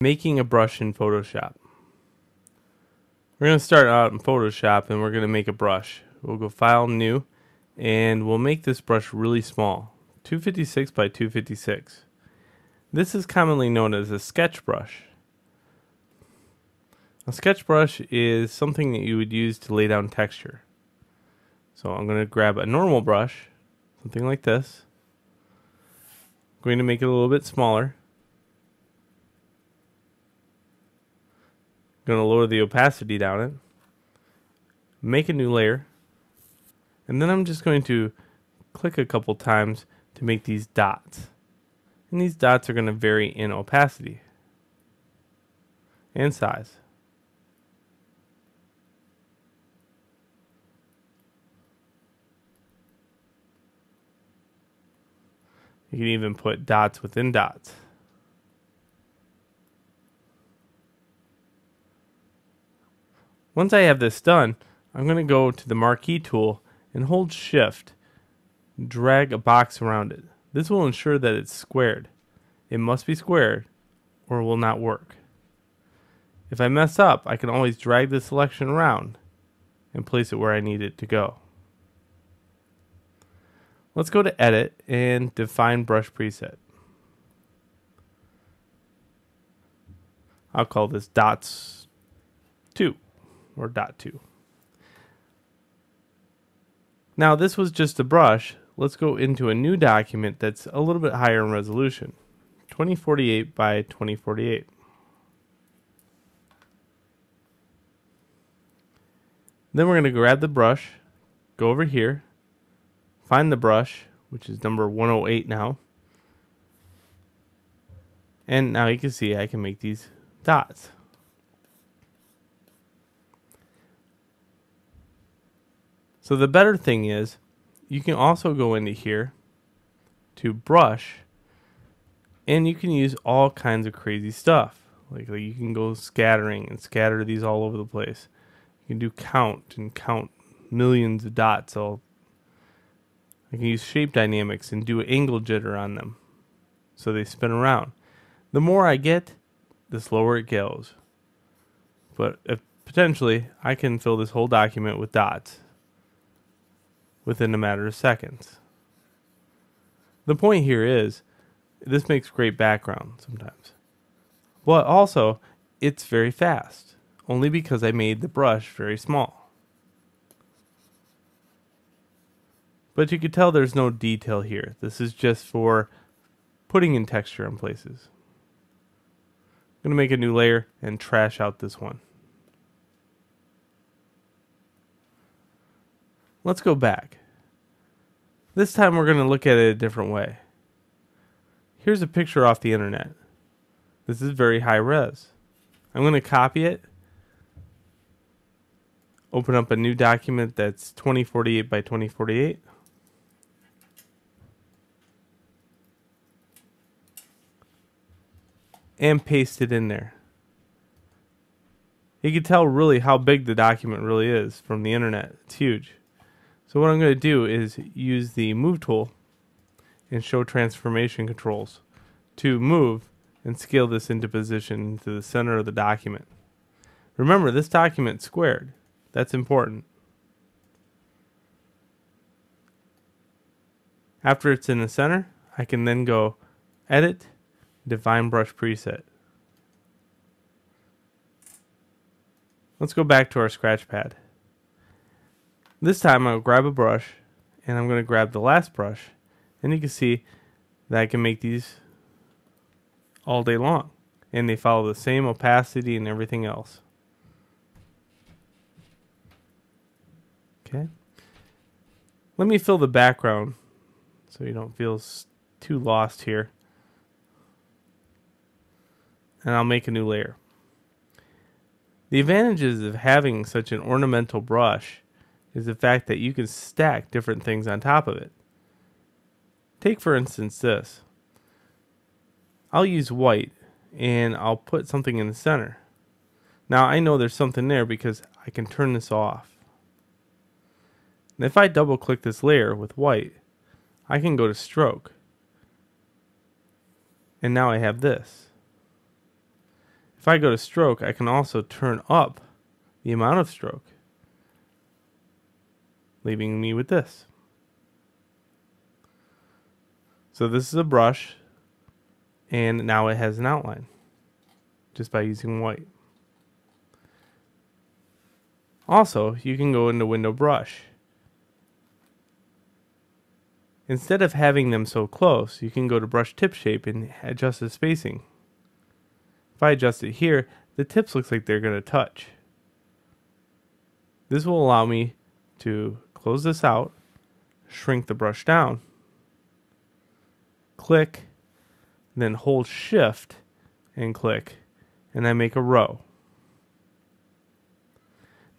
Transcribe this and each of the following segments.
Making a brush in Photoshop. We're going to start out in Photoshop and we're going to make a brush. We'll go File, New, and we'll make this brush really small, 256 by 256. This is commonly known as a sketch brush. A sketch brush is something that you would use to lay down texture. So I'm going to grab a normal brush, something like this. I'm going to make it a little bit smaller. Going to lower the opacity down it, make a new layer, and then I'm just going to click a couple times to make these dots. And these dots are going to vary in opacity and size. You can even put dots within dots. Once I have this done, I'm going to go to the marquee tool and hold shift, drag a box around it. This will ensure that it's squared. It must be squared or it will not work. If I mess up, I can always drag the selection around and place it where I need it to go. Let's go to Edit and define brush preset. I'll call this dots 2. Or dot 2. Now this was just a brush. Let's go into a new document that's a little bit higher in resolution, 2048 by 2048. Then we're going to grab the brush, go over here, find the brush, which is number 108 now, and now you can see I can make these dots. So the better thing is, you can also go into here to brush, and you can use all kinds of crazy stuff. Like you can go scattering and scatter these all over the place. You can do count and count millions of dots. I can use shape dynamics and do angle jitter on them so they spin around. The more I get, the slower it goes. But potentially, I can fill this whole document with dots within a matter of seconds. The point here is, this makes great background sometimes. But also, it's very fast, only because I made the brush very small. But you can tell there's no detail here. This is just for putting in texture in places. I'm going to make a new layer and trash out this one. Let's go back. This time we're going to look at it a different way. Here's a picture off the internet. This is very high res. I'm going to copy it, open up a new document that's 2048 by 2048. And paste it in there. You can tell really how big the document really is from the internet. It's huge. So what I'm going to do is use the Move tool and show transformation controls to move and scale this into position to the center of the document. Remember, this document's squared. That's important. After it's in the center, I can then go Edit, Define Brush Preset. Let's go back to our scratch pad. This time I'll grab a brush and I'm going to grab the last brush, and you can see that I can make these all day long and they follow the same opacity and everything else. Okay. Let me fill the background so you don't feel too lost here. And I'll make a new layer. The advantages of having such an ornamental brush is the fact that you can stack different things on top of it. Take for instance this. I'll use white and I'll put something in the center. Now I know there's something there because I can turn this off. And if I double click this layer with white, I can go to stroke. And now I have this. If I go to stroke, I can also turn up the amount of stroke, leaving me with this. So this is a brush, and now it has an outline just by using white. Also, you can go into Window Brush. Instead of having them so close, you can go to Brush Tip Shape and adjust the spacing. If I adjust it here, the tips looks like they're going to touch. This will allow me to close this out, shrink the brush down, click, then hold Shift and click, and I make a row.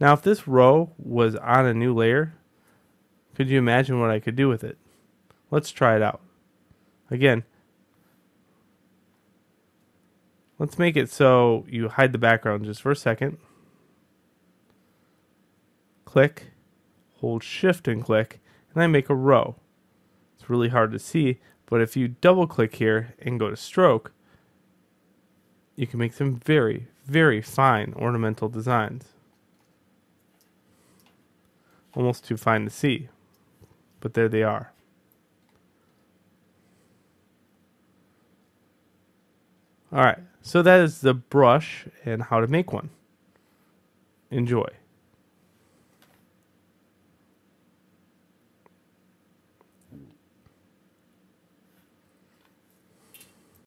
Now if this row was on a new layer, could you imagine what I could do with it? Let's try it out. Again, let's make it so you hide the background just for a second. Click, hold Shift and click, and I make a row. It's really hard to see, but if you double click here and go to stroke, you can make some very, very fine ornamental designs. Almost too fine to see, but there they are. Alright, so that is the brush and how to make one. Enjoy.